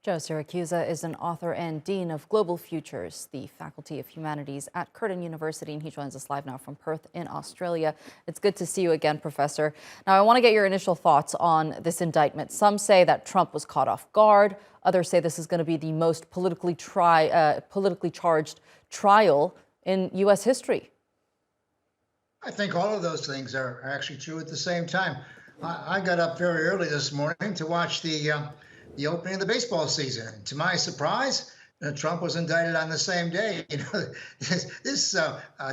Joe Siracusa is an author and dean of Global Futures, the Faculty of Humanities at Curtin University, and he joins us live now from Perth in Australia. It's good to see you again, Professor. Now, I want to get your initial thoughts on this indictment. Some say that Trump was caught off guard. Others say this is going to be the most politically charged trial in U.S. history. I think all of those things are actually true at the same time. I got up very early this morning to watch the opening of the baseball season. To my surprise, Trump was indicted on the same day. You know, this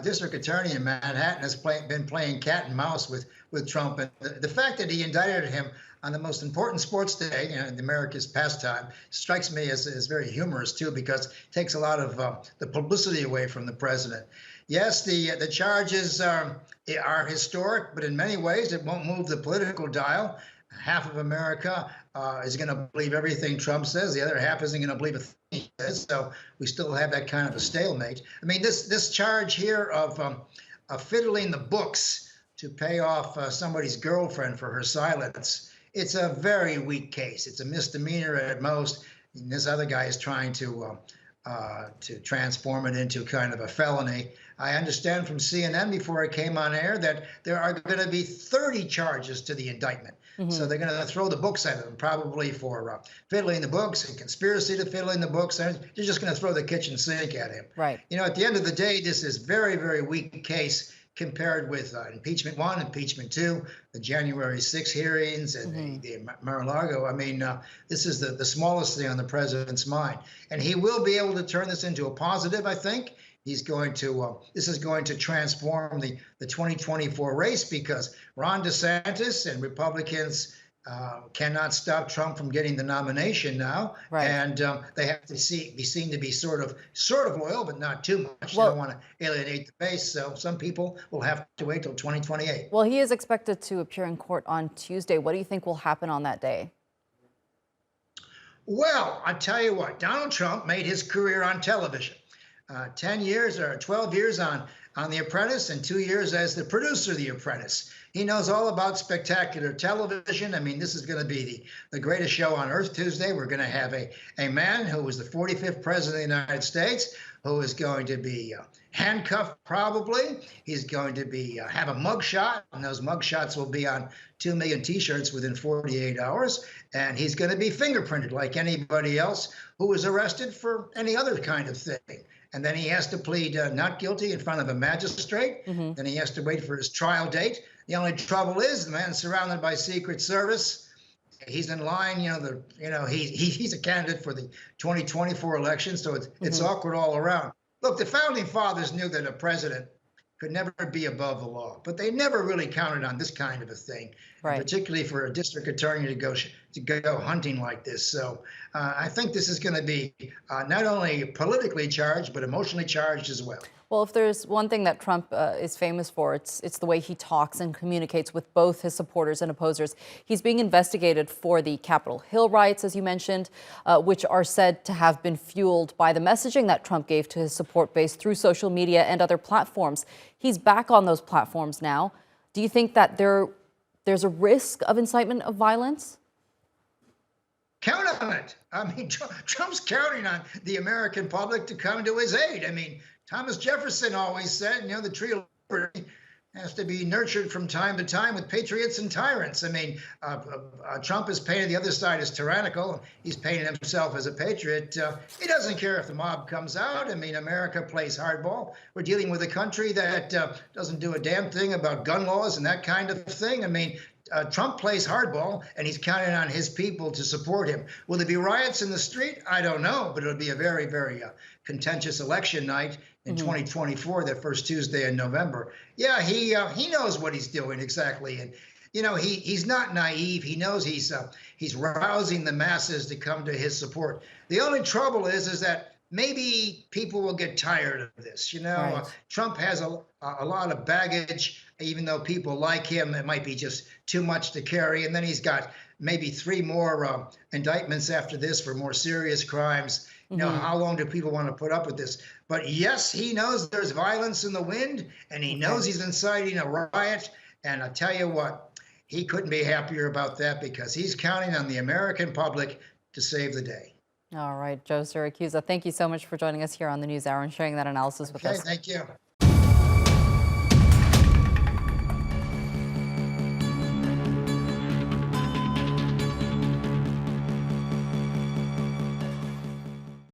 district attorney in Manhattan has been playing cat and mouse with Trump, and the fact that he indicted him on the most important sports day in America's pastime strikes me as very humorous too, because it takes a lot of the publicity away from the president. Yes, the charges are historic, but in many ways it won't move the political dial. Half of America is going to believe everything Trump says. The other half isn't going to believe a thing he says. So we still have that kind of a stalemate. I mean, this charge here of fiddling the books to pay off somebody's girlfriend for her silence, it's a very weak case. It's a misdemeanor at most. And this other guy is trying to transform it into kind of a felony. I understand from CNN before I came on air that there are going to be 30 charges to the indictment. So they're going to throw the books at him, probably for fiddling the books and conspiracy to fiddling the books. And they're just going to throw the kitchen sink at him. Right. You know, at the end of the day, this is very, very weak case compared with impeachment 1, impeachment 2, the January 6 hearings, and the Mar-a-Lago. I mean, this is the smallest thing on the president's mind. And he will be able to turn this into a positive, I think. He's going to, this is going to transform the 2024 race, because Ron DeSantis and Republicans cannot stop Trump from getting the nomination now. Right. And they have to be seen to be sort of loyal, but not too much. Well, they don't want to alienate the base. So some people will have to wait till 2028. Well, he is expected to appear in court on Tuesday. What do you think will happen on that day? Well, I tell you what, Donald Trump made his career on television. 10 years or 12 years on The Apprentice, and 2 years as the producer of The Apprentice. He knows all about spectacular television. I mean, this is going to be the greatest show on earth Tuesday. We're going to have a man who was the 45th president of the United States, who is going to be handcuffed probably. He's going to be have a mugshot, and those mugshots will be on 2 million T-shirts within 48 hours. And he's going to be fingerprinted like anybody else who was arrested for any other kind of thing. And then he has to plead not guilty in front of a magistrate. Then he has to wait for his trial date. The only trouble is the man's surrounded by Secret Service. He's in line, he's a candidate for the 2024 election, so it's awkward all around. Look, the founding fathers knew that a president could never be above the law, but they never really counted on this kind of a thing, right, particularly for a district attorney to go hunting like this. So I think this is going to be not only politically charged, but emotionally charged as well. Well, if there's one thing that Trump is famous for, it's the way he talks and communicates with both his supporters and opposers. He's being investigated for the Capitol Hill riots, as you mentioned, which are said to have been fueled by the messaging that Trump gave to his support base through social media and other platforms. He's back on those platforms now. Do you think that there's a risk of incitement of violence? Count on it. I mean, Trump's counting on the American public to come to his aid. I mean, Thomas Jefferson always said, the tree of liberty has to be nurtured from time to time with patriots and tyrants. I mean, Trump has painted the other side as tyrannical. He's painted himself as a patriot. He doesn't care if the mob comes out. I mean, America plays hardball. We're dealing with a country that doesn't do a damn thing about gun laws and that kind of thing. I mean, Trump plays hardball, and he's counting on his people to support him. Will there be riots in the street? I don't know, but it'll be a very, very contentious election night in 2024, that first Tuesday in November. Yeah, he knows what he's doing exactly, and he's not naive. He knows he's rousing the masses to come to his support. The only trouble is that maybe people will get tired of this. Right. Trump has a lot of baggage. Even though people like him, it might be just too much to carry. And then he's got maybe 3 more indictments after this for more serious crimes. How long do people want to put up with this? But yes, he knows there's violence in the wind, and he knows he's inciting a riot. And I tell you what, he couldn't be happier about that, because he's counting on the American public to save the day. All right, Joe Siracusa, thank you so much for joining us here on the NewsHour and sharing that analysis with Okay, us. thank you.